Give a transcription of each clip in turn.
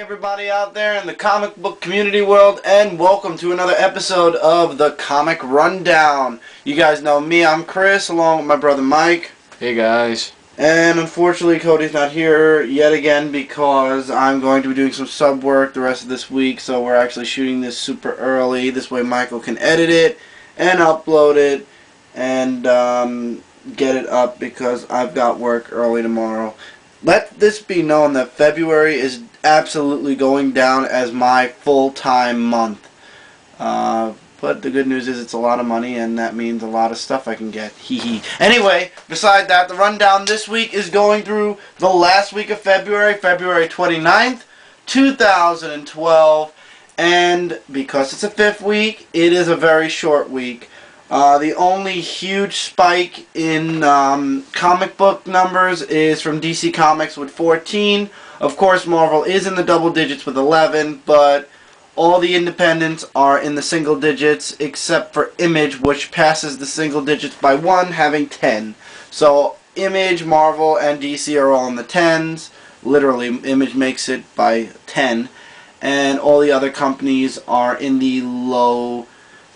everybody out there in the comic book community world, and welcome to another episode of the Comic Rundown. You guys know me, I'm Chris, along with my brother Mike. Hey guys. And unfortunately Cody's not here yet again because I'm going to be doing some sub work the rest of this week, so we're actually shooting this super early. This way Michael can edit it and upload it and get it up because I've got work early tomorrow. Let this be known that February is absolutely going down as my full-time month. But the good news is it's a lot of money, and that means a lot of stuff I can get. Hee. Anyway, beside that, the rundown this week is going through the last week of February, February 29th, 2012. And because it's a fifth week, it is a very short week. The only huge spike in comic book numbers is from DC Comics with 14. Of course, Marvel is in the double digits with 11, but all the independents are in the single digits, except for Image, which passes the single digits by 1, having 10. So, Image, Marvel, and DC are all in the 10s. Literally, Image makes it by 10. And all the other companies are in the low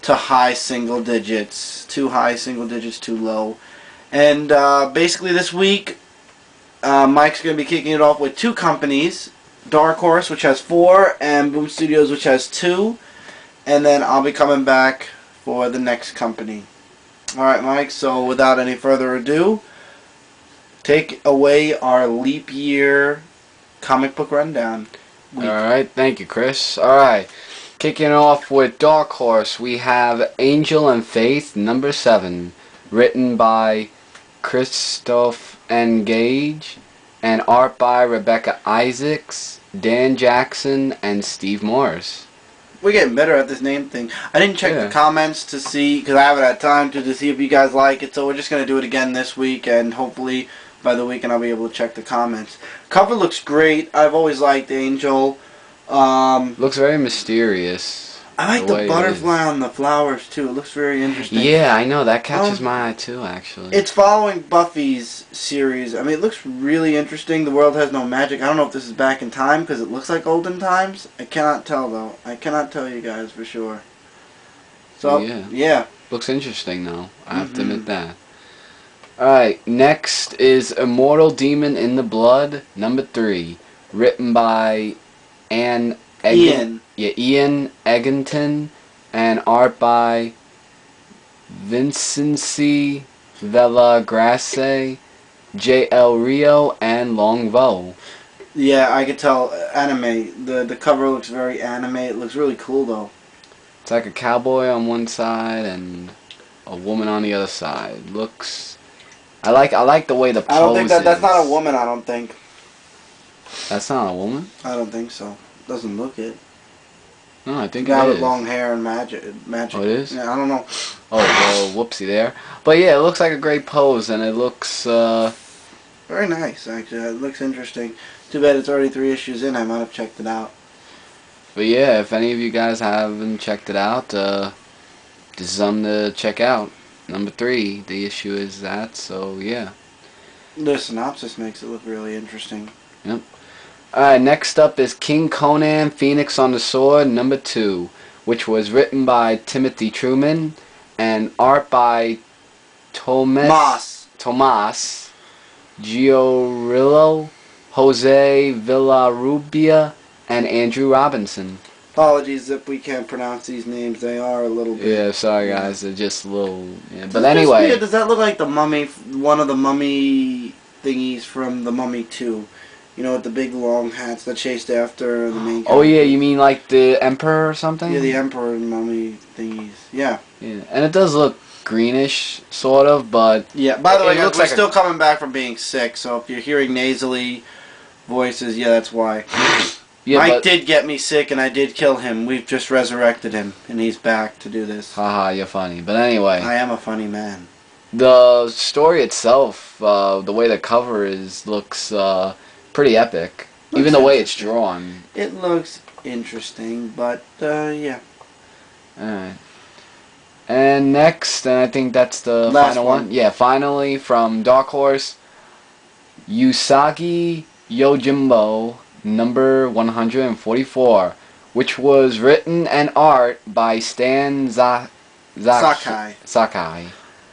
to high single digits. Too high single digits, too low. And basically this week, Mike's going to be kicking it off with two companies. Dark Horse, which has 4, and Boom Studios, which has 2. And then I'll be coming back for the next company. Alright, Mike, so without any further ado, take away our leap year comic book rundown. Alright, thank you, Chris. Alright, kicking off with Dark Horse, we have Angel and Faith number 7, written by Christoph N. Gage, and art by Rebecca Isaacs, Dan Jackson, and Steve Morris. We're getting better at this name thing. I didn't check the comments to see, because I haven't had time to see if you guys like it, so we're just going to do it again this week, and hopefully by the weekend I'll be able to check the comments. Cover looks great. I've always liked Angel. Looks very mysterious. I like the butterfly on the flowers too. It looks very interesting. Yeah, I know. That catches my eye too, actually. It's following Buffy's series. I mean, it looks really interesting. The world has no magic. I don't know if this is back in time because it looks like olden times. I cannot tell though. I cannot tell you guys for sure. So yeah. Looks interesting though. I have to admit that. Alright, next is Immortal Demon in the Blood, number 3, written by Ian Egginton, and art by Vincenzi Villagrace, J.L. Rio, and Longvo. Yeah, I could tell anime. The cover looks very anime. It looks really cool though. It's like a cowboy on one side and a woman on the other side. Looks. I like the way the pose I don't think that's is. not a woman. I don't think. That's not a woman? I don't think so. Doesn't look it. No, I think got it is. long hair and magic. Oh, it is? Yeah, I don't know. Oh, well, whoopsie there. But yeah, it looks like a great pose, and it looks very nice. Actually, it looks interesting. Too bad it's already 3 issues in. I might have checked it out. But yeah, if any of you guys haven't checked it out, this is something to check out. Number 3, the issue is that. So yeah. The synopsis makes it look really interesting. Yep. Alright, next up is King Conan, Phoenix on the Sword, number 2, which was written by Timothy Truman, and art by Tomas Giorillo, Jose Villarrubia, and Andrew Robinson. Apologies if we can't pronounce these names. They are a little bit... Yeah, sorry guys, they're just a little... Yeah. But anyway... Does that look like the mummy, one of the mummy thingies from the Mummy 2? You know, with the big long hats that chased after the main character. Oh yeah, you mean like the Emperor or something? Yeah, the Emperor and mummy thingies. Yeah. Yeah, and it does look greenish, sort of, but... Yeah, by the way, guys, we're still coming back from being sick, so if you're hearing nasally voices, yeah, that's why. Yeah, Mike did get me sick, and I did kill him. We've just resurrected him, and he's back to do this. Haha, you're funny. But anyway... I am a funny man. The story itself, the way the cover is, looks... pretty epic. Even the way it's drawn. It looks interesting, but, yeah. Alright. And next, and I think that's the final one. Yeah, finally, from Dark Horse, Usagi Yojimbo, number 144, which was written and art by Stan Sakai. Sakai.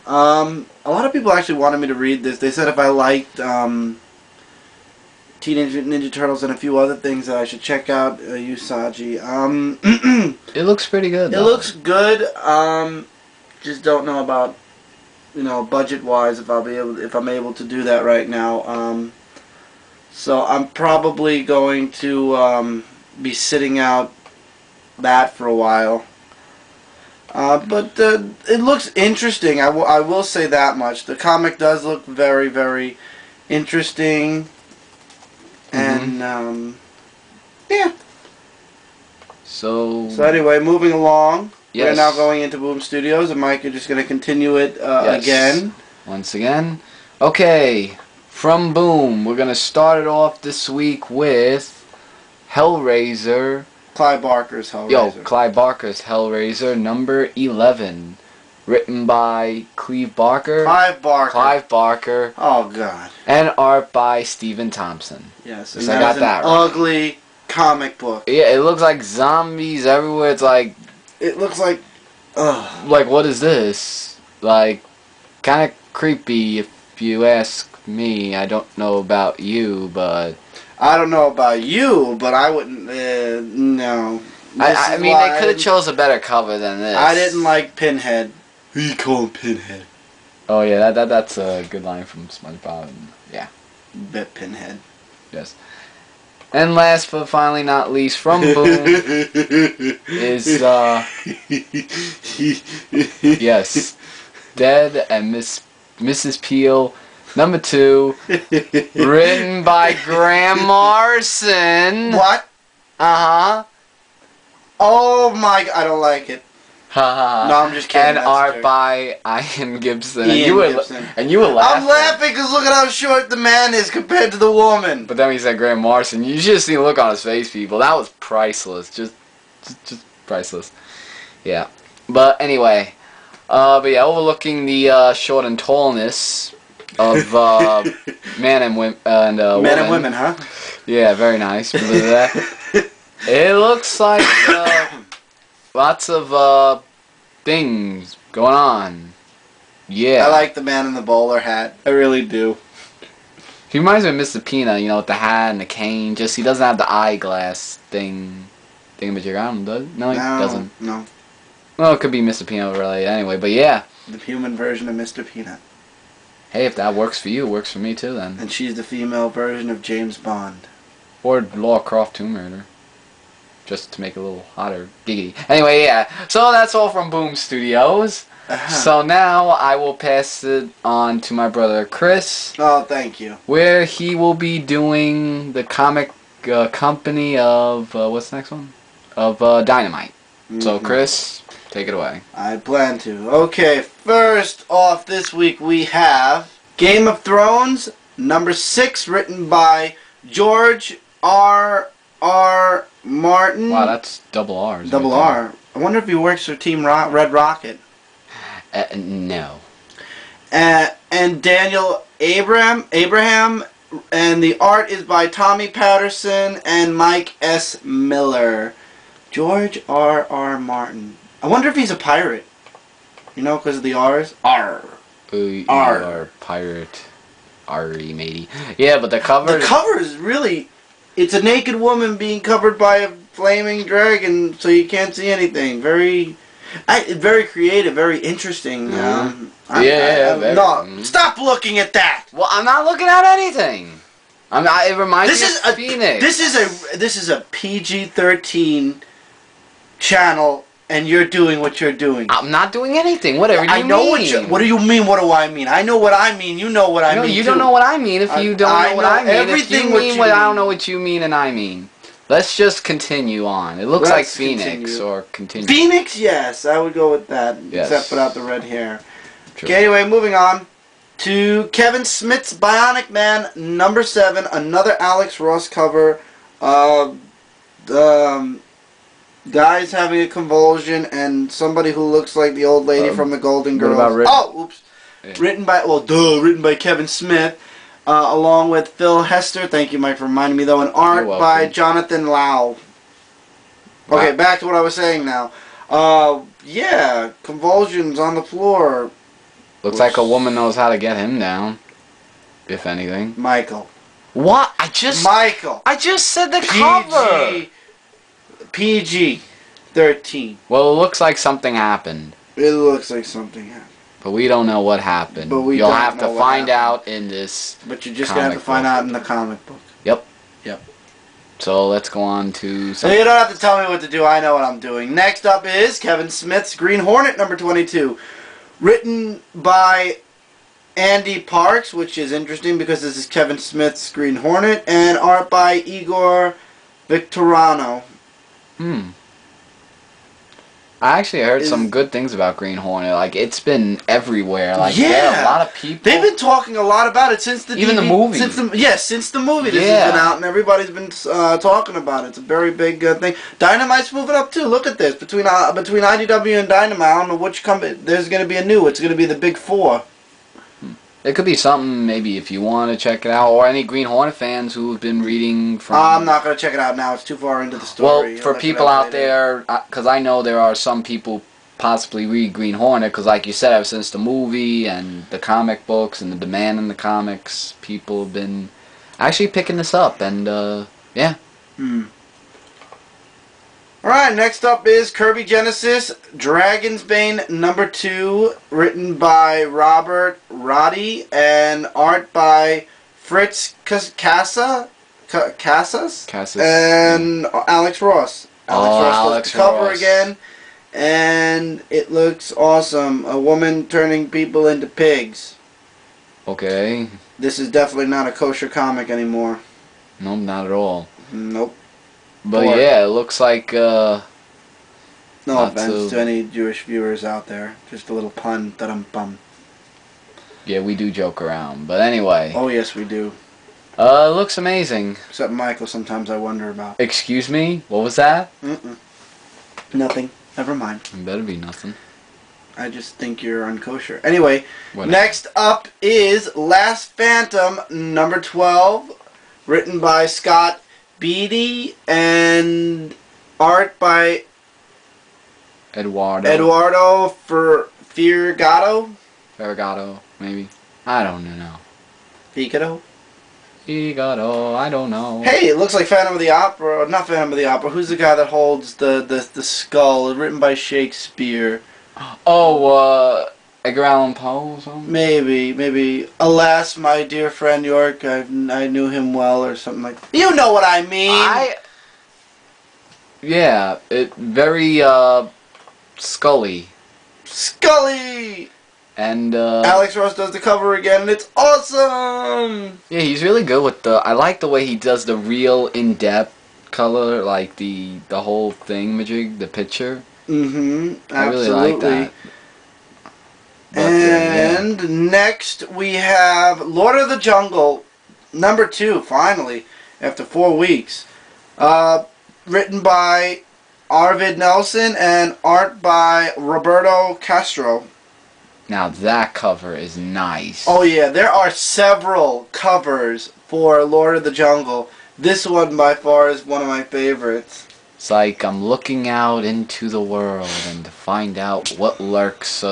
A lot of people actually wanted me to read this. They said if I liked Teenage Mutant Ninja Turtles and a few other things that I should check out Usagi. It looks pretty good. It looks good. Just don't know about, you know, budget-wise if I'm able to do that right now. So I'm probably going to be sitting out that for a while. But it looks interesting. I will say that much. The comic does look very, very interesting. And, yeah. So anyway, moving along. Yes. We're now going into Boom Studios, and Mike, you're just going to continue it Yes. again. Once again. Okay. From Boom, we're going to start it off this week with Hellraiser. Clive Barker's Hellraiser. Clive Barker's Hellraiser, number 11. Written by Clive Barker. Clive Barker. Oh, God. And art by Stephen Thompson. Yes, and I got that right. Ugly comic book. Yeah, it looks like zombies everywhere. It's like... It looks like... Ugh. Like, what is this? Like, kind of creepy if you ask me. I don't know about you, but... I don't know about you, but I wouldn't... no. I mean, they could have chose a better cover than this. I didn't like Pinhead. Who you call him Pinhead? Oh, yeah, that's a good line from SpongeBob. Yeah. Bet Pinhead. Yes. And last but finally not least, from Boom is, yes, Dead and Mrs. Peel, number 2, written by Graham Morrison. What? Uh-huh. Oh my, I don't like it. Haha. No, I'm just kidding. And art by Ian Gibson. And you were laughing. I'm laughing because look at how short the man is compared to the woman. But then we said Graham Morrison. You should have seen the look on his face, people. That was priceless. Just priceless. Yeah. But anyway. But yeah, overlooking the short and tallness of man and women. Men and women, huh? Yeah, very nice. It looks like lots of things going on. Yeah. I like the man in the bowler hat. I really do. He reminds me of Mr. Peanut, you know, with the hat and the cane. Just he doesn't have the eyeglass thingamajig on him, does he? No, he doesn't. No. Well, it could be Mr. Peanut really anyway, but yeah. The human version of Mr. Peanut. Hey, if that works for you, it works for me too then. And she's the female version of James Bond. Or Laura Croft Tomb Raider. Just to make it a little hotter. Giggity. Anyway, yeah. So that's all from Boom Studios. So now I will pass it on to my brother Chris. Oh, thank you. Where he will be doing the comic company of, what's the next one? Of Dynamite. So Chris, take it away. I plan to. Okay, first off this week we have Game of Thrones, number 6, written by George R. Martin. Wow, that's double R's. Double R. I wonder if he works for Team Red Rocket. No. And Daniel Abraham, and the art is by Tommy Patterson and Mike S. Miller. George R. Martin. I wonder if he's a pirate. You know, because of the R's. R. You are pirate. R-y, matey. Yeah, but the cover... The cover is really... It's a naked woman being covered by a flaming dragon, so you can't see anything. Very creative, very interesting. No, stop looking at that. Well, I'm not looking at anything. It reminds me of Phoenix. This is a PG-13 channel, and you're doing what you're doing. I'm not doing anything. Whatever do you mean? What do you mean? What do I mean? I know what I mean. You know what I mean. No, you don't know what I mean. If you don't know what I mean, everything if you mean what I don't know what you mean and I mean. Let's just continue on. It looks like Phoenix or continue. Phoenix, yes, I would go with that. Yes. Except without the red hair. True. Okay, anyway, moving on to Kevin Smith's Bionic Man number 7, another Alex Ross cover. Guy's having a convulsion, and somebody who looks like the old lady from the Golden Girls. What about oops. Yeah. Written by Kevin Smith. along with Phil Hester. Thank you, Mike, for reminding me, though. And art by Jonathan Lau. Okay, back to what I was saying now. Yeah, convulsions on the floor. Looks like a woman knows how to get him down, if anything. Michael. What? Michael. I just said the cover. PG-13. Well, it looks like something happened. It looks like something happened. But we don't know what happened. But you'll have to find out in this. But you're just gonna have to find out in the comic book. Yep. Yep. So let's go on to. So you don't have to tell me what to do. I know what I'm doing. Next up is Kevin Smith's Green Hornet number 22, written by Andy Parks, which is interesting because this is Kevin Smith's Green Hornet, and art by Igor Victorano. I actually heard some good things about Green Hornet. Like, it's been everywhere. Like, yeah, there are a lot of people. They've been talking a lot about it since the movie. Since the movie. This has been out, and everybody's been talking about it. It's a very big thing. Dynamite's moving up too. Look at this between IDW and Dynamite. I don't know which company. There's going to be a new. It's going to be the Big Four. It could be something, maybe, if you want to check it out, or any Green Hornet fans who've been reading from... I'm not going to check it out now. It's too far into the story. Well, for people out there, because I know there are some people possibly read Green Hornet, because like you said, ever since the movie and the comic books and the demand in the comics, people have been actually picking this up, and, yeah. Alright, next up is Kirby Genesis, Dragon's Bane number 2, written by Robert Roddy, and art by Fritz Casas, and Alex Ross. Alex Ross does the cover again, and it looks awesome. A woman turning people into pigs. Okay. This is definitely not a kosher comic anymore. Nope, not at all. Nope. But yeah, it looks like, no offense to any Jewish viewers out there. Just a little pun. Da-dum-bum. Yeah, we do joke around. But anyway. Oh, yes, we do. It looks amazing. Except Michael, sometimes I wonder about. Excuse me? What was that? Nothing. Never mind. It better be nothing. I just think you're unkosher. Anyway, Whatever. Next up is Last Phantom, number 12, written by Scott Beatty, and art by Eduardo Ferragato, maybe. I don't know. Figaro, I don't know. Hey, it looks like Phantom of the Opera. Not Phantom of the Opera. Who's the guy that holds the skull? Written by Shakespeare. Oh, Edgar Allan Poe or something? Maybe. Alas, my dear friend York, I knew him well, or something like that. You know what I mean! Yeah, it very, Scully. And, Alex Ross does the cover again, and it's awesome! Yeah, he's really good with I like the way he does the real in-depth color, like the whole thingamajig, the picture. Absolutely. I really like that. But, next we have Lord of the Jungle, number 2, finally, after 4 weeks. Written by Arvid Nelson and art by Roberto Castro. Now that cover is nice. Oh yeah, there are several covers for Lord of the Jungle. This one by far is one of my favorites. It's like I'm looking out into the world and to find out what lurks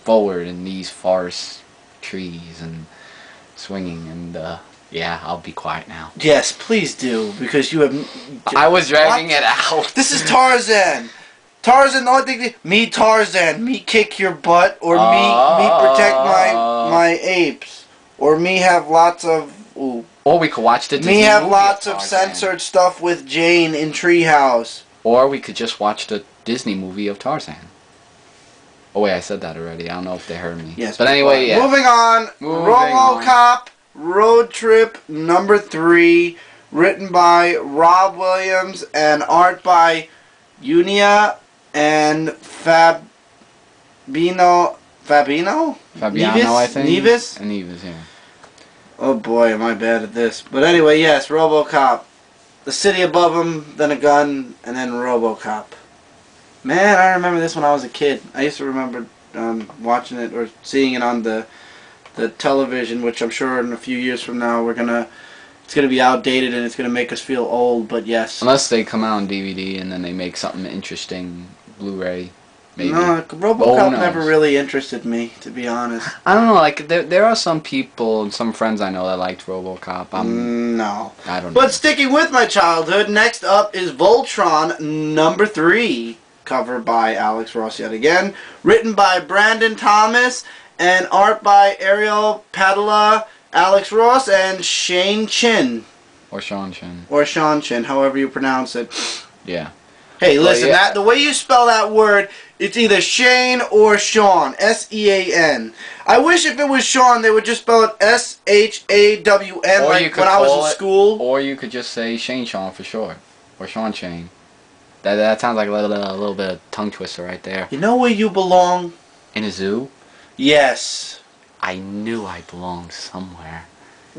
forward in these forest trees and swinging, and yeah, I'll be quiet now. Yes, please do, because you have... I was dragging it out. This is Tarzan. Tarzan, the only thing... Me Tarzan, me kick your butt, or me protect my apes, or me have lots of... Ooh. Or we could watch the Disney Me have movie lots of censored stuff with Jane in Treehouse. Or we could just watch the Disney movie of Tarzan. Oh wait, I said that already. I don't know if they heard me. Yes. But anyway, yeah. Moving on. Robocop Road Trip number 3, written by Rob Williams and art by Unia and Fabiano, Neves? I think. Neves, yeah. Oh boy, am I bad at this. But anyway, yes, Robocop. The city above him, then a gun, and then Robocop. Man, I remember this when I was a kid. I used to remember watching it or seeing it on the the television, which I'm sure in a few years from now it's gonna be outdated and it's gonna make us feel old. But yes, unless they come out on DVD and then they make something interesting, Blu-ray. Maybe. No, Robocop never really interested me, to be honest. I don't know, like, there are some people and some friends I know that liked Robocop. No. I don't know. But sticking with my childhood, next up is Voltron number 3, cover by Alex Ross yet again, written by Brandon Thomas, and art by Ariel Padilla, Alex Ross, and Shane Chin. Or Sean Chin. Or Sean Chin, however you pronounce it. Yeah. Hey, listen, yeah. the way you spell that word, it's either Shane or Sean. S-E-A-N. I wish if it was Sean, they would just spell it S-H-A-W-N, like when I was in school. Or you could just say Shane Sean for short. Or Sean Shane. That sounds like a little bit of tongue twister right there. You know where you belong? In a zoo? Yes. I knew I belonged somewhere.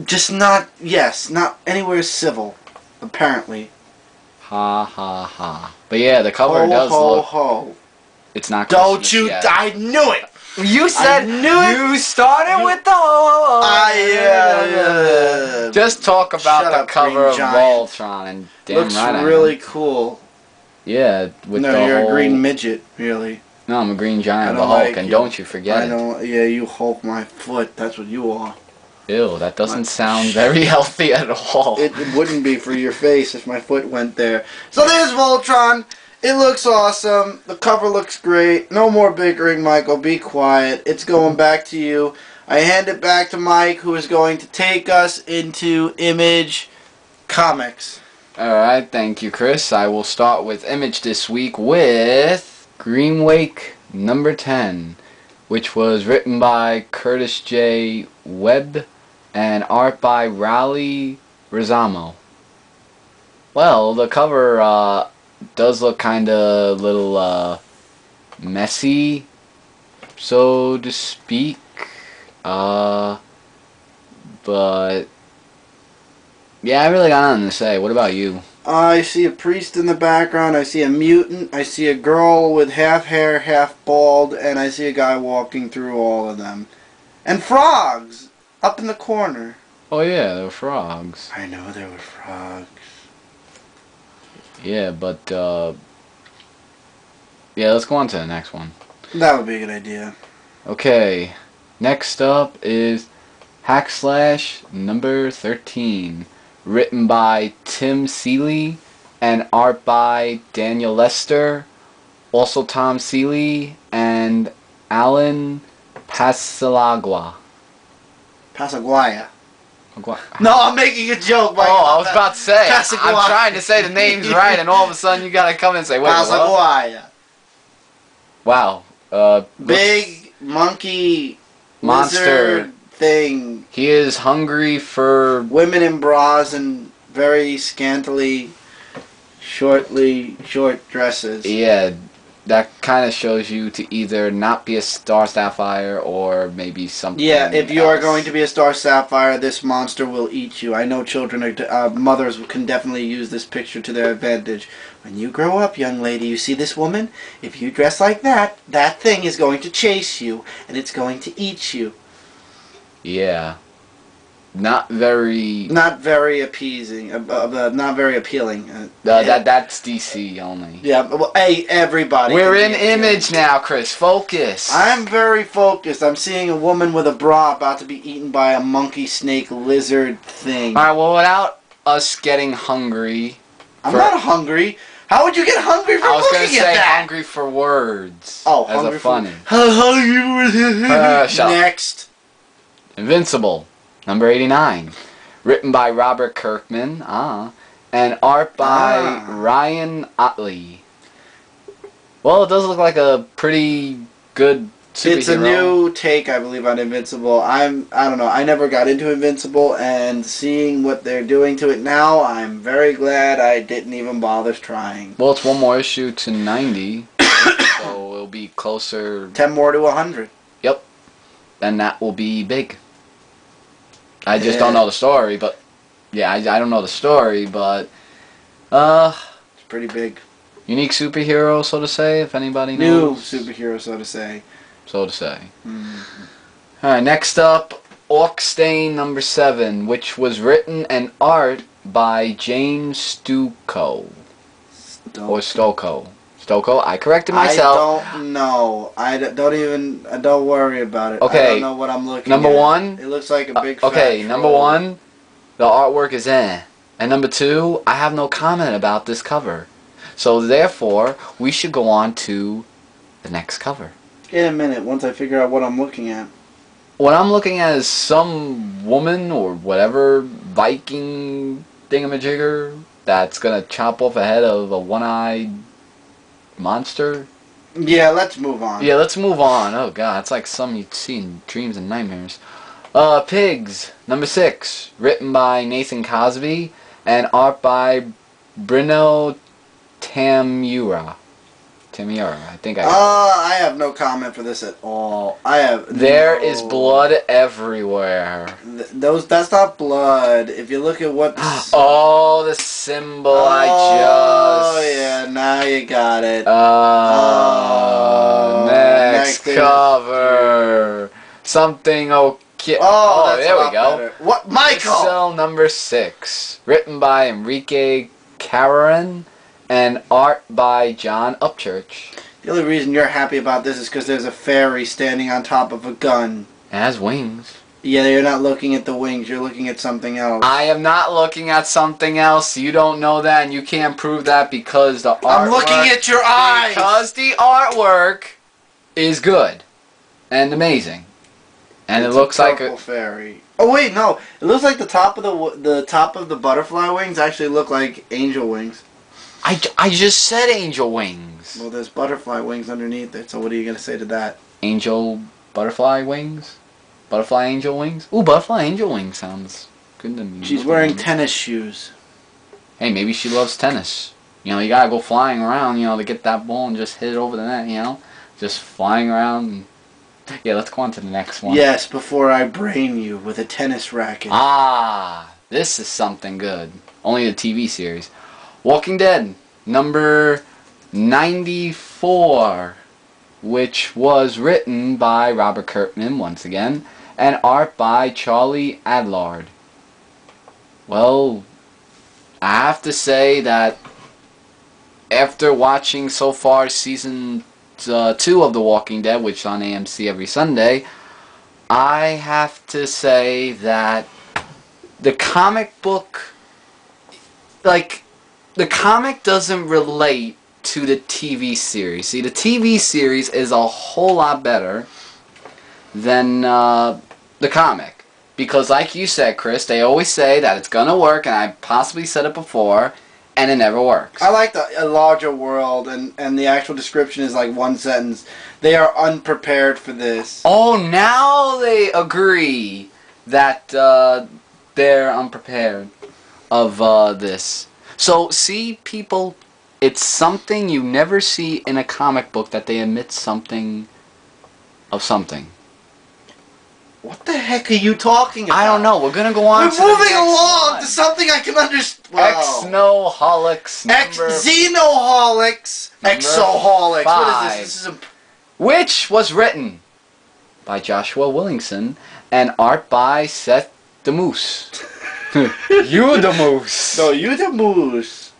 Just not anywhere civil, apparently. Ha ha ha. But yeah, the cover does look... Ho. It's not Don't Christmas you... yet. I knew it! You said... I knew it! You started with the ho. Yeah. Just talk about Shut the up, cover Green of Giant. Voltron and damn Looks right I really am. cool. Yeah, with No, the you're whole... a green midget, really. No, I'm a green giant, I the don't Hulk, like and you. don't you forget I it. don't... Yeah, you Hulk my foot. That's what you are. Ew, that doesn't sound very healthy at all. It wouldn't be for your face if my foot went there. So there's Voltron. It looks awesome. The cover looks great. No more bickering, Michael. Be quiet. It's going back to you. I hand it back to Mike, who is going to take us into Image Comics. Alright, thank you, Chris. I will start with Image this week with Green Wake number 10, which was written by Curtis J. Webb and art by Raleigh Rosamo. Well, the cover does look kind of little messy, so to speak. But yeah, I really got nothing to say. What about you? I see a priest in the background. I see a mutant. I see a girl with half hair, half bald, and I see a guy walking through all of them. And frogs up in the corner. Oh yeah, there were frogs. I know there were frogs. Yeah, but yeah, let's go on to the next one. That would be a good idea. Okay, next up is Hack Slash number 13, written by Tim Seeley and art by Daniel Lester, also Tom Seeley and Alan Pasalagua. Pasaguaya. No, I'm making a joke. Mike, I was about to say, Pasaguaya. I'm trying to say the names right, and all of a sudden you gotta come and say, wait, Pasaguaya. Wow. Big monkey monster lizard thing. He is hungry for Women in bras and very scantily, short dresses. Yeah, that kind of shows you to either not be a Star Sapphire or maybe something. Yeah, if you are else. going to be a Star Sapphire, this monster will eat you. I know children, mothers can definitely use this picture to their advantage. When you grow up, young lady, you see this woman? If you dress like that, that thing is going to chase you, and it's going to eat you. Yeah. Not very appeasing. Not very appealing. That's DC only. Yeah, well, hey, everybody. We're in Image now, Chris. Focus. I'm very focused. I'm seeing a woman with a bra about to be eaten by a monkey, snake, lizard thing. Alright, well, without us getting hungry... I'm not hungry. How would you get hungry from looking at that? I was going to say hungry for words. Oh, as hungry a funny. Shut Next. Up. Invincible, number 89. Written by Robert Kirkman, and art by Ryan Otley. Well, it does look like a pretty good superhero. It's a new take, I believe, on Invincible. I don't know. I never got into Invincible, and seeing what they're doing to it now, I'm very glad I didn't even bother trying. Well, it's one more issue to 90, so it'll be closer... 10 more to 100. Yep. And that will be big. I just don't know the story, but... Yeah, I don't know the story, but... It's pretty big. Unique superhero, so to say, if anybody knows. New superhero, so to say. So to say. Mm-hmm. Alright, next up, Awk Stain number 7, which was written and art by James Stucco. Or Stocco. Stocco, I corrected myself. I don't know. Don't worry about it. Okay. I don't know what I'm looking Number at. 1. It looks like a big fat Okay, number troll. 1, the artwork is eh. And number 2, I have no comment about this cover. So therefore, we should go on to the next cover. In a minute, once I figure out what I'm looking at. What I'm looking at is some woman or whatever Viking thingamajigger that's gonna chop off a head of a one-eyed monster. Yeah, let's move on. Yeah, let's move on. Oh god, it's like something you'd see in dreams and nightmares. Pigs, number 6, written by Nathan Cosby and art by Bruno Tamura. I think I have no comment for this at all. There is blood everywhere. That's not blood. If you look at what oh, the symbol Oh yeah, now you got it. Next cover. Something okay. Oh, there we go. Better. What, Michael? Cell number 6, written by Enrique Carreran and art by John Upchurch. The only reason you're happy about this is because there's a fairy standing on top of a gun. It has wings. Yeah, you're not looking at the wings. You're looking at something else. I am not looking at something else. You don't know that, and you can't prove that because the artwork... I'm looking at your eyes! Because the artwork is good and amazing. And it's it looks like a fairy. Oh wait, no. It looks like the top of the butterfly wings actually look like angel wings. I just said angel wings. Well, there's butterfly wings underneath it, so what are you going to say to that? Angel butterfly wings? Butterfly angel wings? Ooh, butterfly angel wings sounds good to me. She's wearing tennis shoes. Hey, maybe she loves tennis. You know, you gotta go flying around, you know, to get that ball and just hit it over the net, you know? Just flying around. And... yeah, let's go on to the next one. Yes, before I brain you with a tennis racket. Ah, this is something good. Only the TV series. Walking Dead, number 94, which was written by Robert Kirkman, once again, and art by Charlie Adlard. Well, I have to say that after watching so far season 2 of The Walking Dead, which is on AMC every Sunday, I have to say that the comic book, like... the comic doesn't relate to the TV series. See, the TV series is a whole lot better than the comic. Because like you said, Chris, they always say that it's gonna work, and I possibly said it before, and it never works. I like a larger world, and the actual description is like one sentence. They are unprepared for this. Oh, now they agree that they're unprepared of this. So, see, people, it's something you never see in a comic book that they omit something of something. What the heck are you talking about? I don't know. We're gonna go on. We're moving along to something I can understand. Wow. Exnoholics. Xenoholics. Exoholics. 5. What is this? This is a... which was written by Joshua Willingson and art by Seth the Moose. You the Moose. No, you the Moose.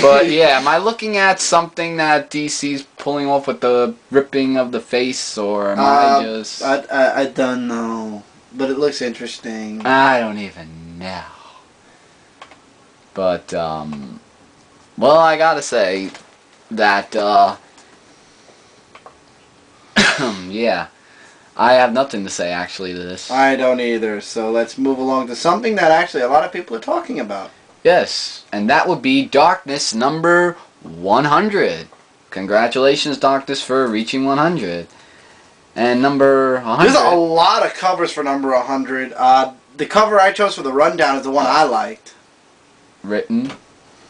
But yeah, am I looking at something that DC's pulling off with the ripping of the face, or am I just... I don't know. But it looks interesting. I don't even know. But, well, I gotta say that, yeah. I have nothing to say, actually, to this. I don't either, so let's move along to something that actually a lot of people are talking about. Yes, and that would be Darkness number 100. Congratulations, Darkness, for reaching 100. And number 100... there's a lot of covers for number 100. The cover I chose for the rundown is the one I liked. Written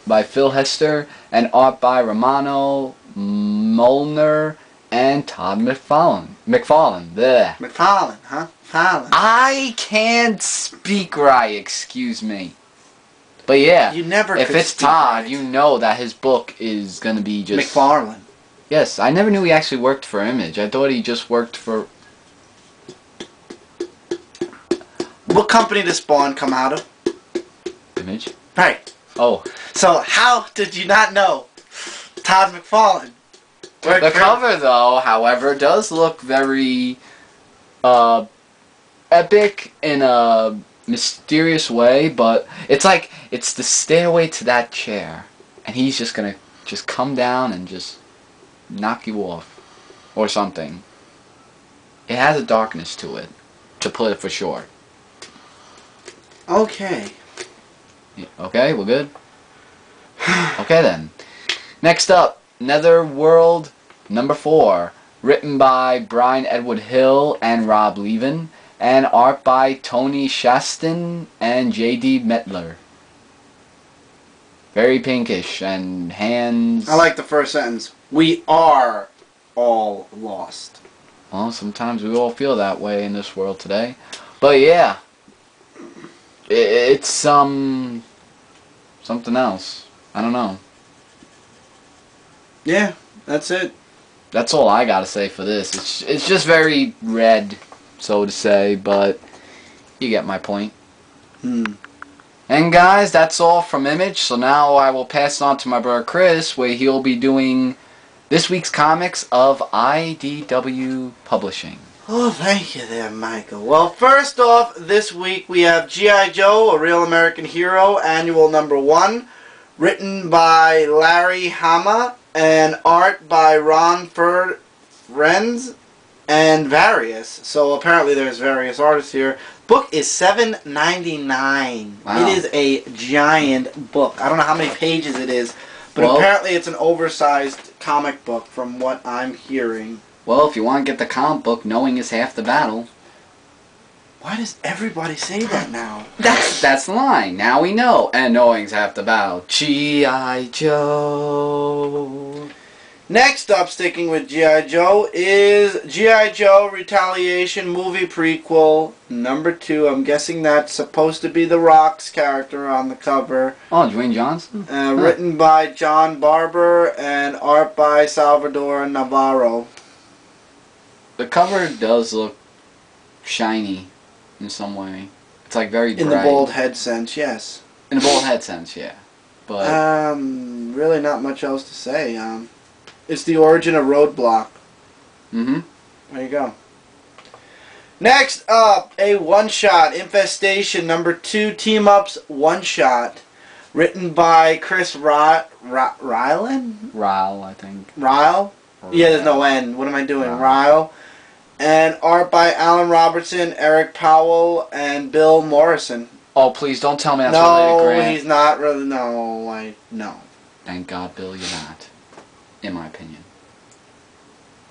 by Phil Hester and art by Romano Molnar and Todd McFarlane. Blech. McFarlane, huh? Fallon. I can't speak right, excuse me. But yeah, you never if could it's speak Todd, right. you know that his book is going to be just... McFarlane. Yes, I never knew he actually worked for Image. I thought he just worked for... What company does Spawn come out of? Image? Right. Oh. So how did you not know Todd McFarlane? The cover, though, however, does look very epic in a mysterious way, but it's like it's the stairway to that chair, and he's just gonna just come down and just knock you off or something. It has a darkness to it, to put it for short. Okay. Okay, we're good? Okay then. Next up, Nether World number 4. Written by Brian Edward Hill and Rob Levin. And art by Tony Shaston and J.D. Metler. Very pinkish and hands... I like the first sentence. We are all lost. Well, sometimes we all feel that way in this world today. But yeah. It's something else. I don't know. Yeah, that's it. That's all I gotta say for this. It's just very red, so to say, but you get my point. And guys, that's all from Image. So now I will pass it on to my brother Chris, where he'll be doing this week's comics of IDW Publishing. Oh, thank you there, Michael. Well, first off, this week we have G.I. Joe, A Real American Hero, Annual Number 1, written by Larry Hama, and art by Ron Renz, and various. So apparently there's various artists here. Book is $7.99. Wow. It is a giant book. I don't know how many pages it is, but apparently it's an oversized comic book from what I'm hearing. Well, if you want to get the comic book, knowing is half the battle. Why does everybody say that now? That's the line. Now we know. And knowing's half the battle. G.I. Joe. Next up, sticking with G.I. Joe, is G.I. Joe Retaliation movie prequel number 2. I'm guessing that's supposed to be The Rock's character on the cover. Oh, Dwayne Johnson? Written by John Barber and art by Salvador Navarro. The cover does look shiny in some way. It's like very bright. In the bald head sense, yes. In the bald head sense, yeah. But really not much else to say. It's the origin of Roadblock. There you go. Next up, a one-shot, Infestation number 2, Team-Ups one-shot. Written by Chris Ryland? Ryle, I think. Ryle? Yeah, there's no N. What am I doing? Ryle. And art by Alan Robertson, Eric Powell, and Bill Morrison. Oh, please don't tell me that's related, Grant. No, he's not really. No, no. Thank God, Bill, you're not. In my opinion.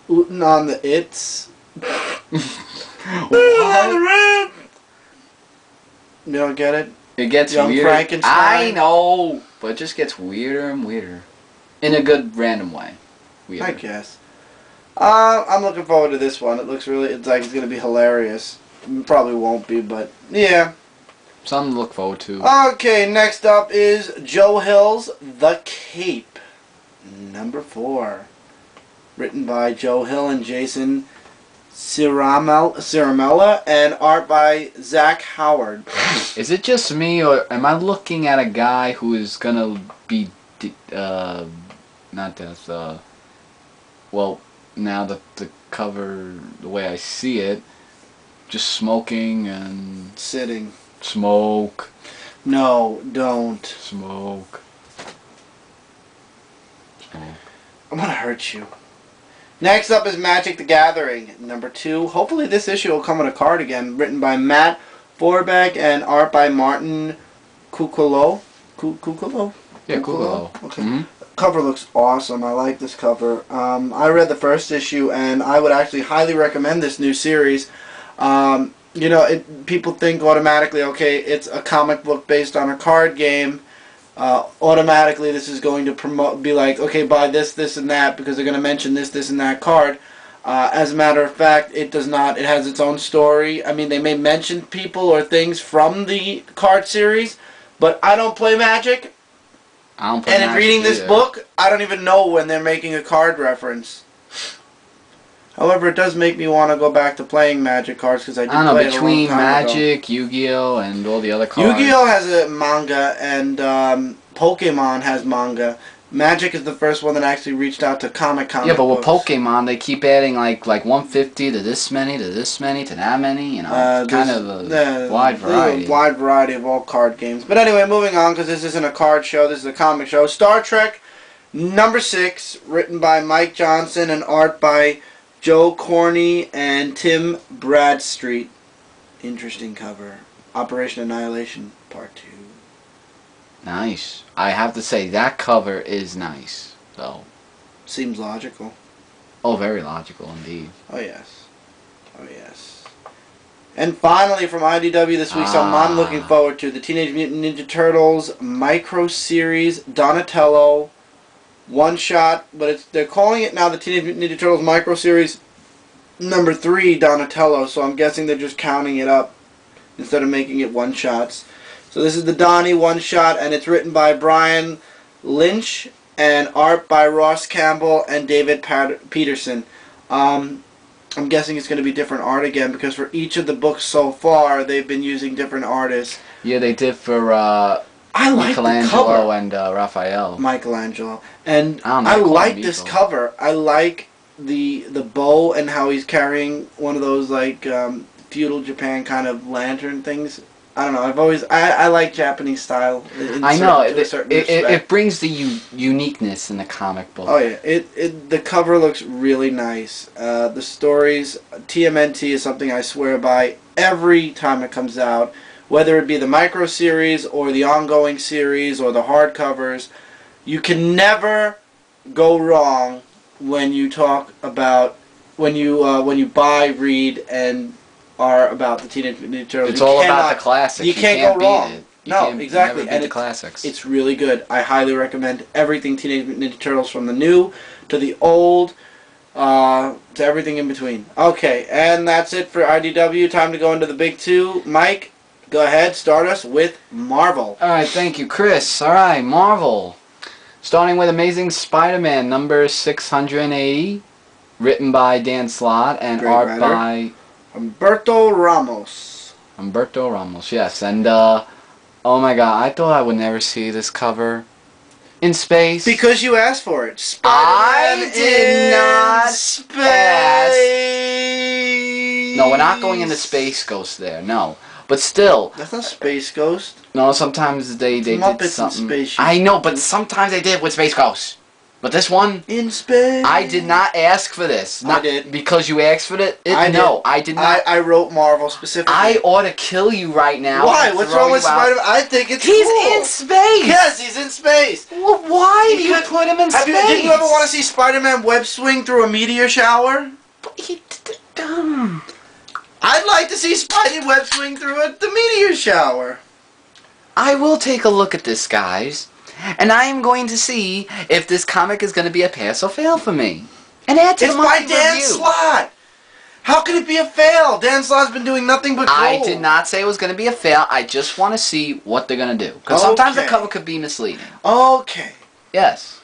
Ootin' on the It's. What? You don't get it? It gets Young weirder. Frankenstein. I know, but it just gets weirder and weirder. In a good, random way. Weirder. I guess. I'm looking forward to this one. It looks really, it's like it's going to be hilarious. It probably won't be, but yeah. Something to look forward to. Okay, next up is Joe Hill's The Cape, number 4. Written by Joe Hill and Jason Ciaramella, and art by Zach Howard. Is it just me, or am I looking at a guy who is going to be, not death, well, now that the cover, the way I see it, just smoking and... Sitting. Smoke. No, don't. Smoke. Smoke. I'm gonna hurt you. Next up is Magic the Gathering, number 2. Hopefully this issue will come with a card again. Written by Matt Forbeck and art by Martin Cuccolo. Cuccolo? Yeah, Cuccolo. Okay. Cover looks awesome. I like this cover. I read the first issue, and I would actually highly recommend this new series. You know, people think automatically, okay, it's a comic book based on a card game. Automatically, this is going to be like, okay, buy this, this, and that, because they're going to mention this, this, and that card. As a matter of fact, it does not. It has its own story. I mean, they may mention people or things from the card series, but I don't play Magic. And in reading this book, I don't even know when they're making a card reference. However, it does make me want to go back to playing Magic cards because I did I don't know, play it a long between time Magic, ago. Yu-Gi-Oh, and all the other cards. Yu-Gi-Oh has a manga, and Pokemon has manga. Magic is the first one that actually reached out to comic Yeah, but with books. Pokemon, they keep adding like 150 to this many, to this many, to that many. You know, it's kind of a wide variety. A wide variety of all card games. But anyway, moving on, because this isn't a card show, this is a comic show. Star Trek number 6, written by Mike Johnson and art by Joe Corney and Tim Bradstreet. Interesting cover. Operation Annihilation Part 2. Nice. I have to say, that cover is nice. So. Seems logical. Oh, very logical indeed. Oh, yes. Oh, yes. And finally, from IDW this week, something I'm looking forward to, the Teenage Mutant Ninja Turtles Micro Series Donatello one-shot, but they're calling it now the Teenage Mutant Ninja Turtles Micro Series number 3 Donatello, so I'm guessing they're just counting it up instead of making it one-shots. So this is the Donnie one-shot, and it's written by Brian Lynch and art by Ross Campbell and David Peterson. I'm guessing it's going to be different art again, because for each of the books so far, they've been using different artists. Yeah, they did for I like Michelangelo and Raphael. Michelangelo. And I like this cover. I like the bow and how he's carrying one of those like feudal Japan kind of lantern things. I don't know. I like Japanese style. I know it brings the uniqueness in the comic book. Oh yeah, the cover looks really nice. The stories, TMNT is something I swear by every time it comes out, whether it be the micro series or the ongoing series or the hardcovers. You can never go wrong when you talk about when you buy, read, and are about the Teenage Mutant Ninja Turtles. It's all about the classics. You can't go wrong. No, exactly. And the classics. It's really good. I highly recommend everything Teenage Mutant Ninja Turtles, from the new to the old to everything in between. Okay, and that's it for IDW. Time to go into the big two. Mike, go ahead. Start us with Marvel. All right, thank you, Chris. All right, Marvel. Starting with Amazing Spider-Man number 680, written by Dan Slott and Great art writer. by Humberto Ramos. Humberto Ramos, yes. And, oh my god, I thought I would never see this cover in space. Because you asked for it. I did not space. No, we're not going into Space Ghost there, no. But still. That's not Space Ghost. No, sometimes they did something. I know, but sometimes they did with Space Ghost. But this one, in space. I did not ask for this. Not I did. Because you asked for it? No, I did not. I wrote Marvel specifically. I ought to kill you right now. Why? What's wrong with Spider-Man? I think it's He's cool. in space. Yes, he's in space. Well, why do you put him in space? Did you ever want to see Spider-Man web swing through a meteor shower? I'd like to see Spidey web swing through the meteor shower. I will take a look at this, guys. And I am going to see if this comic is going to be a pass or fail for me. And add to it's the by monthly Dan review. Slott. How can it be a fail? Dan Slott's been doing nothing but gold. I did not say it was going to be a fail. I just want to see what they're going to do. Because sometimes the cover could be misleading. Okay. Yes.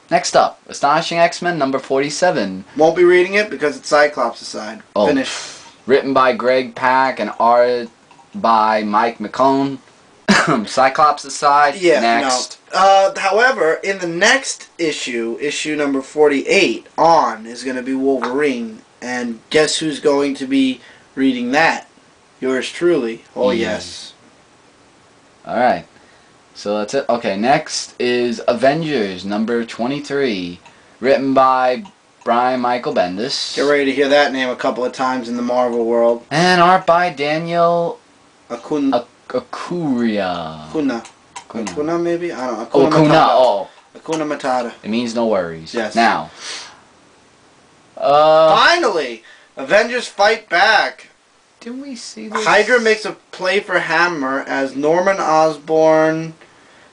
Next up, Astonishing XMen number 47. Won't be reading it because it's Cyclops' side. Oh. Finish. Written by Greg Pak and art by Mike McCone. Cyclops aside. Yeah, next. No. However, in the next issue number 48, on is going to be Wolverine. And guess who's going to be reading that? Yours truly. Oh, yes. Alright. So that's it. Okay, next is Avengers number 23. Written by Brian Michael Bendis. Get ready to hear that name a couple of times in the Marvel world. And art by Daniel Acuna. Acuna, maybe? I don't know. Acuna Matata. It means no worries. Yes. Now. Finally! Avengers Fight Back. Did we see this? Hydra makes a play for Hammer as Norman Osborn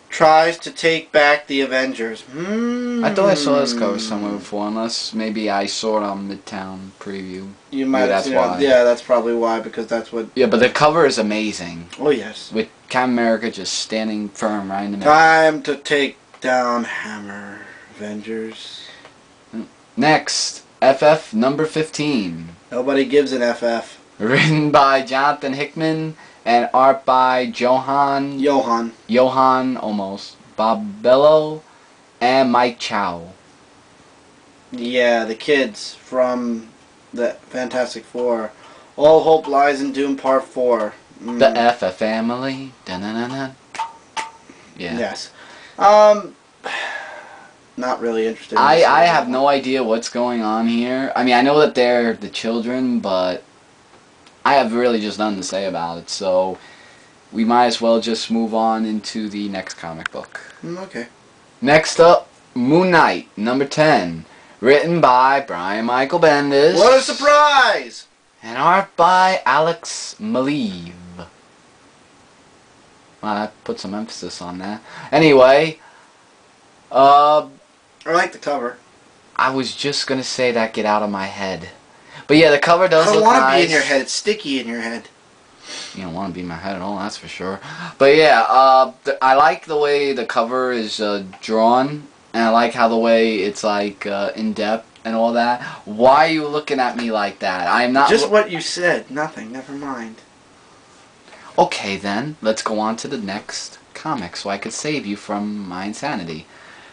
tries to take back the Avengers. I thought I saw this cover somewhere before, unless maybe I saw it on Midtown Preview. You might. That's why. Yeah, that's probably why, because that's what. Yeah, but the cover is amazing. Oh yes. With Captain America just standing firm right in the middle. Time to take down Hammer, Avengers. Next FF number 15. Nobody gives an FF. Written by Jonathan Hickman and art by Johan. Almost. Bob Bello and Mike Chow. Yeah, the kids from the Fantastic Four. All Hope Lies in Doom Part 4. The FF family. Da-na-na-na. Yeah. Yes. Not really interested in I have no idea what's going on here. I mean, I know that they're the children, but I have really just nothing to say about it, so we might as well just move on into the next comic book. Okay. Next up, Moon Knight, number 10. Written by Brian Michael Bendis. What a surprise! And art by Alex Maleev. Well, I put some emphasis on that. Anyway, I like the cover. I was just gonna say that, get out of my head. But yeah, the cover does look nice. I don't want to be in your head. It's sticky in your head. You don't want to be in my head at all, that's for sure. But yeah, I like the way the cover is drawn, and I like how the way it's like in depth and all that. Why are you looking at me like that? I'm not. Just what you said. Nothing. Never mind. Okay then, let's go on to the next comic so I could save you from my insanity.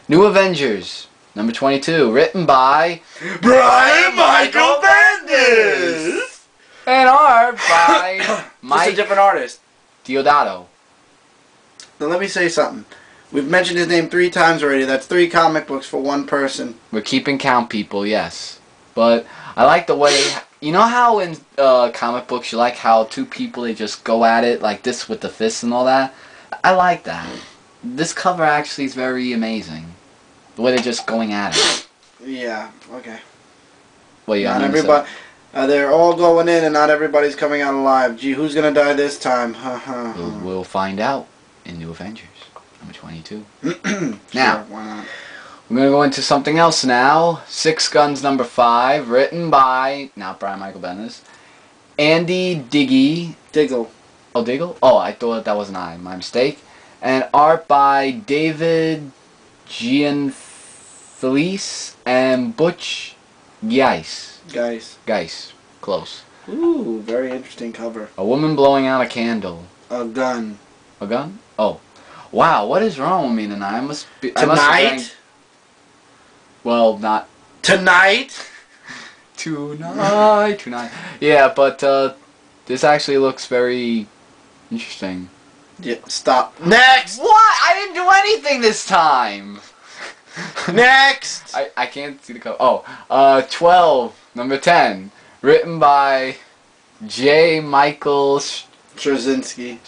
New Avengers, number 22, written by Brian Michael Bendis! And art by Mike Just a different artist. Deodato. Now let me say something. We've mentioned his name 3 times already. That's 3 comic books for one person. We're keeping count, people, yes. But I like the way... You know how in comic books you like how 2 people, they just go at it like this with the fists and all that? I like that. This cover actually is very amazing. The way they're just going at it. Yeah, okay. Well, yeah, not everybody. They're all going in and not everybody's coming out alive. Gee, who's going to die this time? We'll find out in New Avengers, number 22. Now, sure, why not? we're going to go into something else now. Six Guns number 5, written by, not Brian Michael Bendis, Andy Diggle. Oh, Diggle? Oh, I thought that was an I. My mistake. And art by David Gianfelice and Butch Geis. Geis. Close. Ooh, very interesting cover. A woman blowing out a candle. A gun. A gun? Oh. Wow, what is wrong with me tonight? Tonight? Well, not... Tonight? Tonight. Yeah, but this actually looks very interesting. Yeah, stop. Next! What? I didn't do anything this time! Next! I can't see the cover. Oh, 12, number 10. Written by J. Michael Straczynski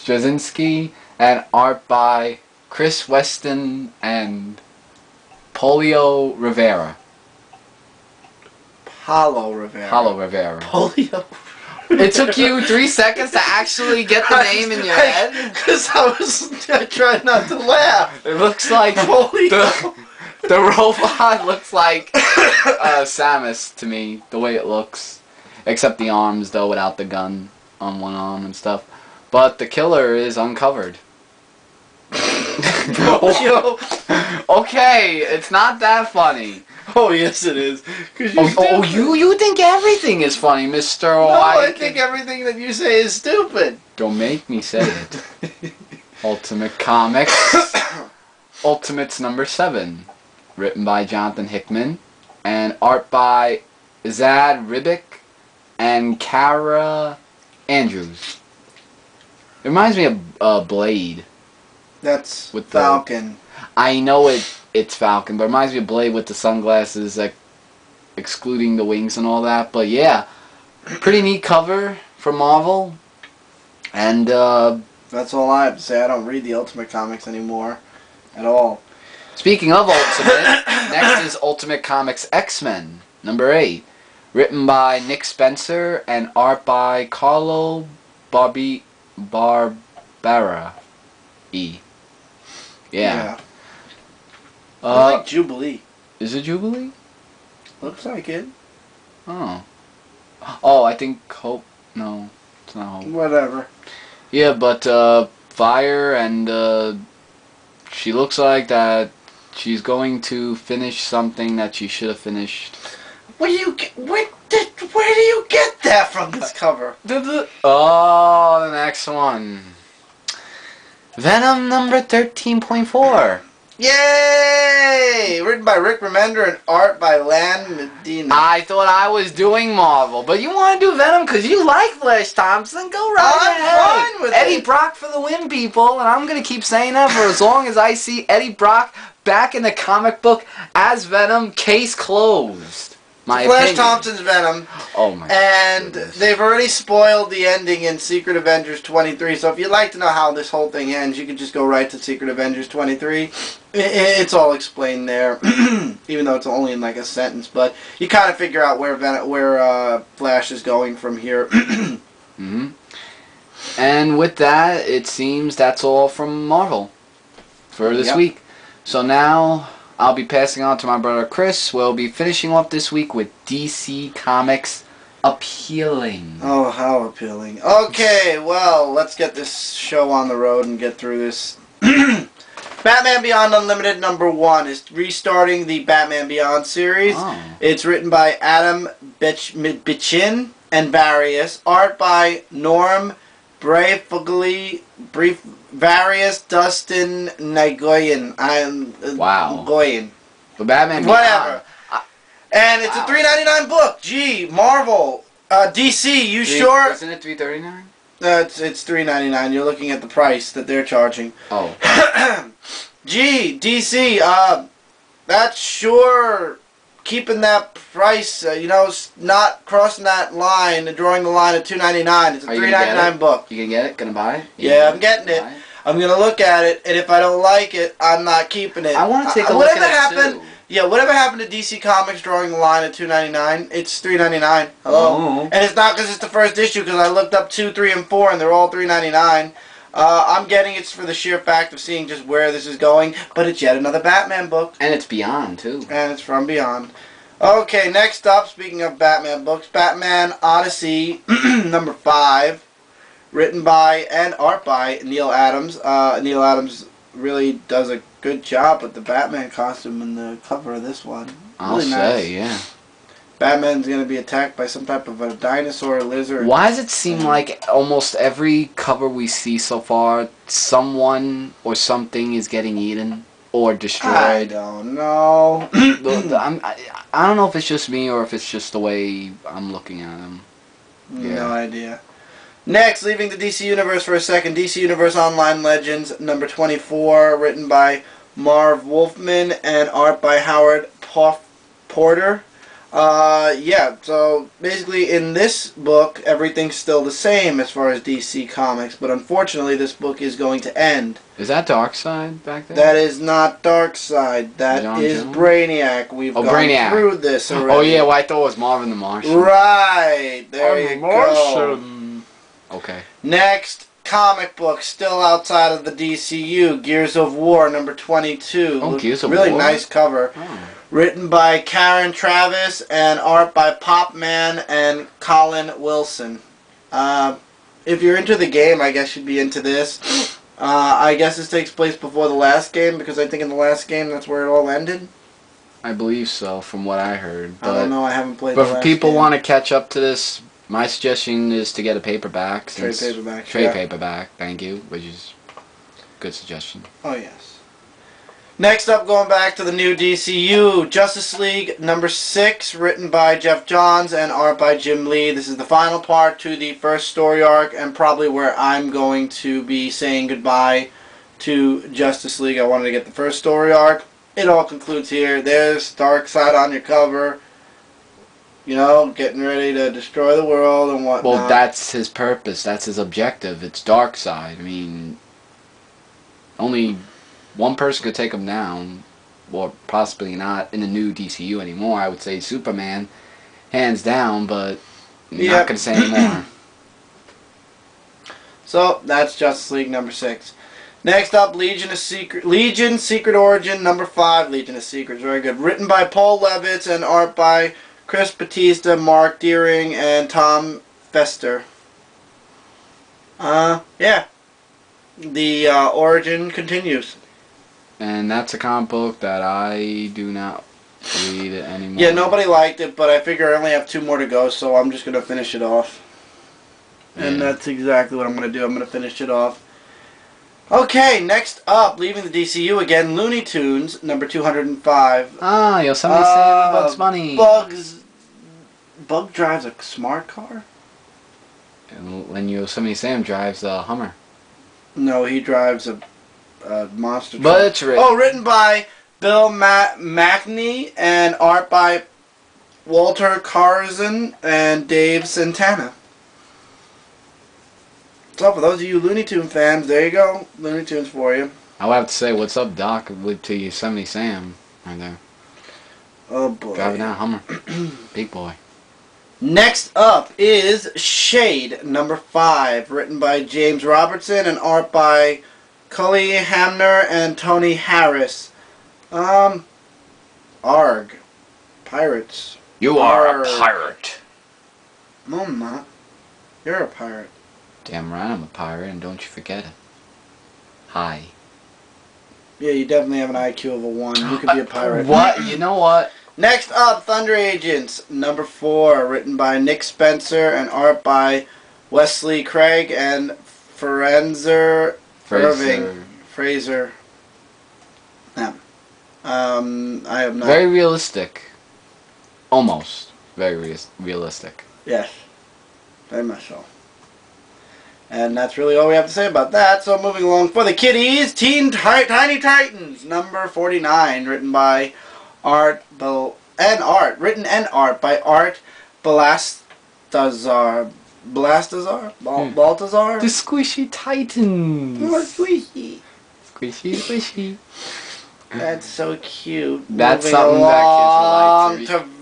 and art by Chris Weston and Polio Rivera. Paulo Rivera. Polio. It took you 3 seconds to actually get the name in your head? Because I tried not to laugh. It looks like the robot looks like Samus to me, the way it looks. Except the arms, though, without the gun on one arm and stuff. But the killer is uncovered. Okay, it's not that funny. Oh, yes it is. You think everything is funny, Mr. No, I think everything that you say is stupid. Don't make me say it. Ultimate Comics. Ultimates number 7. Written by Jonathan Hickman. And art by Zad Ribic and Kara Andrews. It reminds me of Blade. That's with Falcon. I know it's Falcon, but it reminds me of Blade with the sunglasses, like excluding the wings and all that. But yeah, pretty neat cover for Marvel. And that's all I have to say. I don't read the Ultimate Comics anymore at all. Speaking of Ultimate, next is Ultimate Comics X-Men number 8, written by Nick Spencer and art by Carlo Barbera. Yeah. I like Jubilee. Is it Jubilee? Looks like it. Oh. Oh, I think Hope. No, it's not Hope. Whatever. Yeah, but Fire and she looks like that she's going to finish something that she should have finished. Where do you get that from this cover? Oh, the next one. Venom number 13.4. Yay! Written by Rick Remender and art by Lan Medina. I thought I was doing Marvel, but you want to do Venom because you like Flash Thompson? Go right ahead. I'm fine with Eddie it. Brock for the win, people, and I'm going to keep saying that for as long as I see Eddie Brock back in the comic book as Venom, case closed. My Flash opinion. Thompson's Venom. Oh my And goodness. they've already spoiled the ending in Secret Avengers 23, so if you'd like to know how this whole thing ends, you can just go right to Secret Avengers 23. It's all explained there, even though it's only in like a sentence, but you kind of figure out where Flash is going from here. Mm-hmm. And with that, it seems that's all from Marvel for this week. So now I'll be passing on to my brother Chris. We'll be finishing off this week with DC Comics Appealing. Oh, how appealing. Okay, well, let's get this show on the road and get through this. Batman Beyond Unlimited #1 is restarting the Batman Beyond series. Oh. It's written by Adam Bichin and Various. Art by Norm Breyfogle, Various, Dustin Nagoyan. Wow. Goyen. But Batman Whatever. Beyond. And it's a $3.99 book. Gee, Marvel. DC, you sure? Isn't it $3.39? It's $3.99. You're looking at the price that they're charging. Oh. Gee, DC, that's sure keeping that price, not crossing that line, drawing the line at $2.99. It's a $3.99 book. You gonna get it? Gonna buy it? Yeah, I'm getting it. I'm gonna look at it, and if I don't like it, I'm not keeping it. I want to take a look at it too. Yeah, whatever happened to DC Comics drawing the line at $2.99? It's $3.99. Hello? Oh. And it's not because it's the first issue, because I looked up 2, 3, and 4, and they're all $3.99. I'm getting it for the sheer fact of seeing just where this is going, but it's yet another Batman book. And it's Beyond, too. And it's from Beyond. Okay, next up, speaking of Batman books, Batman Odyssey #5, written by and art by Neil Adams. Neil Adams really does a good job with the Batman costume and the cover of this one. I'll Really say, nice. yeah. Batman's going to be attacked by some type of a dinosaur or lizard. Why does it seem like almost every cover we see so far, someone or something is getting eaten or destroyed? I don't know. I don't know if it's just me or if it's just the way I'm looking at them. No idea. Next, leaving the DC Universe for a second, DC Universe Online Legends #24, written by Marv Wolfman and art by Howard Porter. Yeah, so basically in this book, everything's still the same as far as DC Comics, but unfortunately this book is going to end. Is that Darkseid back there? That is not Darkseid. That is Jones? Brainiac. We've gone Brainiac. through this already. Oh yeah, well I thought it was Marvin the Martian. Right, there you go. Okay. Next, comic book, still outside of the DCU, Gears of War #22. Oh, Gears of really War? nice cover. Oh. Written by Karen Travis and art by Popman and Colin Wilson. If you're into the game, I guess you'd be into this. I guess this takes place before the last game, because I think in the last game that's where it all ended. I believe so, from what I heard. But, I don't know, I haven't played but the if last people game. want to catch up to this, my suggestion is to get a paperback. Trade paperback. Trade yeah. paperback, thank you, which is a good suggestion. Oh, yes. Next up, going back to the new DCU, Justice League #6, written by Jeff Johns and art by Jim Lee. This is the final part to the first story arc, and probably where I'm going to be saying goodbye to Justice League. I wanted to get the first story arc. It all concludes here. There's Darkseid on your cover. You know, getting ready to destroy the world and whatnot. Well, that's his purpose. That's his objective. It's Darkseid. I mean, only one person could take him down, or possibly not in the new DCU anymore. I would say Superman, hands down, but I'm not going to say anymore. So, that's Justice League #6. Next up, Legion Secret Origin #5, Legion of Secrets, very good. Written by Paul Levitz and art by Chris Batista, Mark Deering, and Tom Fester. Yeah. The origin continues. And that's a comic book that I do not read it anymore. Yeah, nobody liked it, but I figure I only have 2 more to go, so I'm just going to finish it off. And that's exactly what I'm going to do. I'm going to finish it off. Okay, next up, leaving the DCU again, Looney Tunes, number 205. Ah, Yosemite Sam, Bugs Bunny. Bug drives a smart car? And when Yosemite Sam drives a Hummer. No, he drives a monster truck. But it's written. Oh, written by Bill Mackney and art by Walter Carson and Dave Santana. So for those of you Looney Tunes fans, there you go. Looney Tunes for you. I would have to say, what's up, Doc, to Yosemite Sam right there. Oh boy. Driving that Hummer. Big boy. Next up is Shade, number 5, written by James Robertson and art by Cully Hamner and Tony Harris. Arg. Pirates. You are a pirate. No, I'm not. You're a pirate. Damn right I'm a pirate, and don't you forget it. Hi. Yeah, you definitely have an IQ of a 1. You could be a pirate. What? You know what? Next up, Thunder Agents, number 4, written by Nick Spencer and art by Wesley Craig and Fraser Irving. Fraser. Yeah. I have not. Very realistic. Almost. Very realistic. Yes. Very much so. And that's really all we have to say about that. So moving along for the kiddies, Tiny Titans, number 49, written by Art by Art Baltazar. Baltazar? The Squishy Titans. Oh, squishy. Squishy, squishy. That's so cute. That's Moving something that kids along like to read.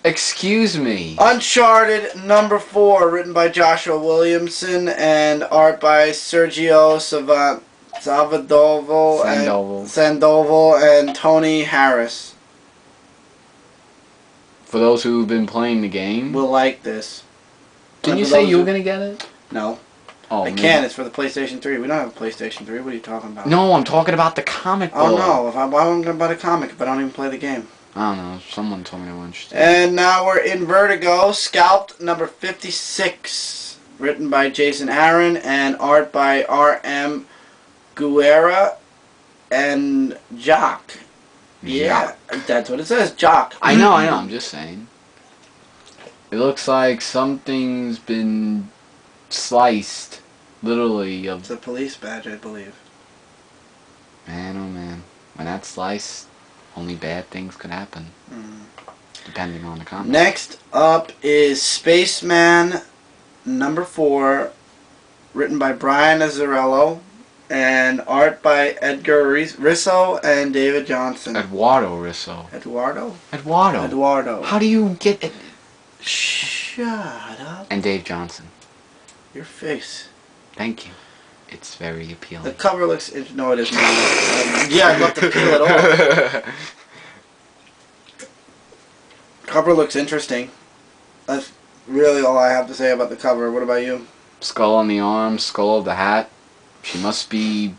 Excuse me. Uncharted Number 4, written by Joshua Williamson and art by Sergio Sandoval and Tony Harris. For those who've been playing the game, We'll like this. didn't you For say those you were who- gonna get it? No. Oh, I can. It's for the PlayStation 3. We don't have a PlayStation 3. What are you talking about? No, I'm talking about the comic book. Oh no. Why am I going to buy a comic if I don't even play the game? I don't know. Someone told me they were interested. And now we're in Vertigo Scalped, number 56, written by Jason Aaron and art by R.M. Guerra and Jock. Yeah, that's what it says, Jock. I know. I'm just saying. It looks like something's been sliced, literally. It's a police badge, I believe. Man, oh man. When that's sliced, only bad things could happen. Depending on the comic. Next up is Spaceman number 4, written by Brian Azzarello and art by Edgar Risso and David Johnson. Eduardo Risso. Eduardo? Eduardo. How do you get it? Shut up. And Dave Johnson. Your face. Thank you. It's very appealing. The cover looks... No, it isn't. Yeah, I'd love to peel it off. Cover looks interesting. That's really all I have to say about the cover. What about you? Skull on the arm, skull of the hat. She must be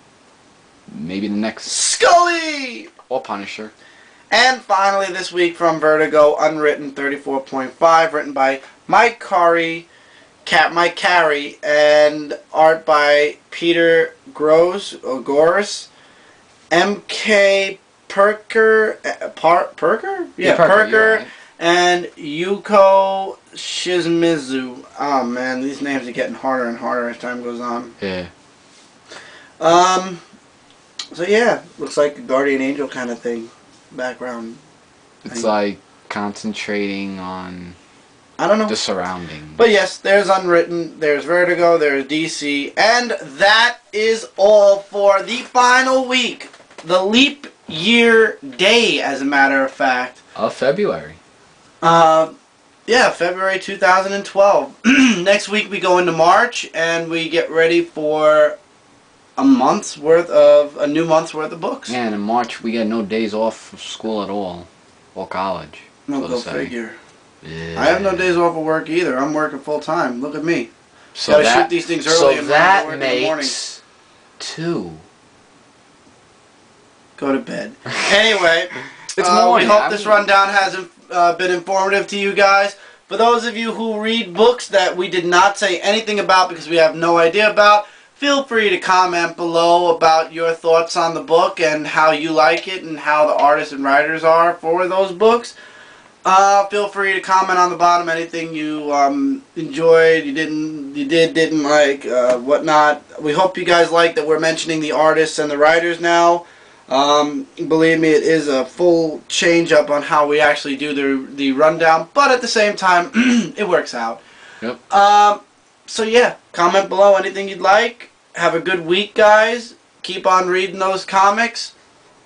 maybe the next Scully! or Punisher. And finally this week from Vertigo, Unwritten 34.5, written by Mike Carey, and art by Peter Gores, M.K. Perker, Perker? Yeah, Perker, right. And Yuko Shimizu. Oh man, these names are getting harder and harder as time goes on. Yeah. So yeah, looks like a Guardian Angel kind of thing. Background. It's like concentrating on I don't know. the surrounding. But yes, there's Unwritten, there's Vertigo, there's DC, and that is all for the final week. The leap year day, as a matter of fact. Of February. Yeah, February 2012. Next week we go into March, and we get ready for a new month's worth of books. Yeah, and in March we get no days off of school at all. Or college. No, go figure. Yeah. I have no days off of work either. I'm working full time. Look at me. So gotta shoot these things early and that work in the morning. makes 2. Go to bed. Anyway, It's morning. We hope this rundown has been informative to you guys. For those of you who read books that we did not say anything about because we have no idea about, feel free to comment below about your thoughts on the book and how you like it and how the artists and writers are for those books. Feel free to comment on the bottom anything you enjoyed, you didn't like, whatnot. We hope you guys like that we're mentioning the artists and the writers now. Believe me, it is a full change up on how we actually do the rundown, but at the same time, it works out. Yep. So yeah, comment below anything you'd like. Have a good week, guys. Keep on reading those comics.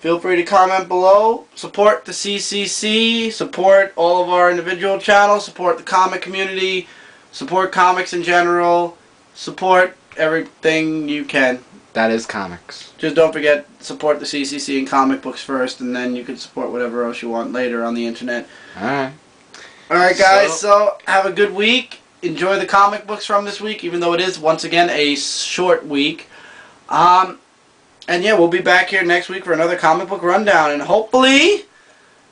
Feel free to comment below. Support the CCC. Support all of our individual channels. Support the comic community. Support comics in general. Support everything you can. That is comics. Just don't forget, support the CCC and comic books first, and then you can support whatever else you want later on the internet. Alright. Alright, guys, so have a good week. Enjoy the comic books from this week, even though it is, once again, a short week. And yeah, we'll be back here next week for another comic book rundown, and hopefully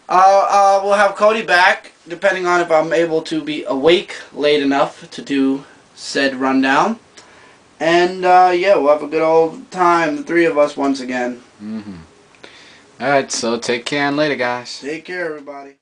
we'll have Cody back, depending on if I'm able to be awake late enough to do said rundown. And yeah, we'll have a good old time, the three of us once again. Alright, so take care and later, guys. Take care, everybody.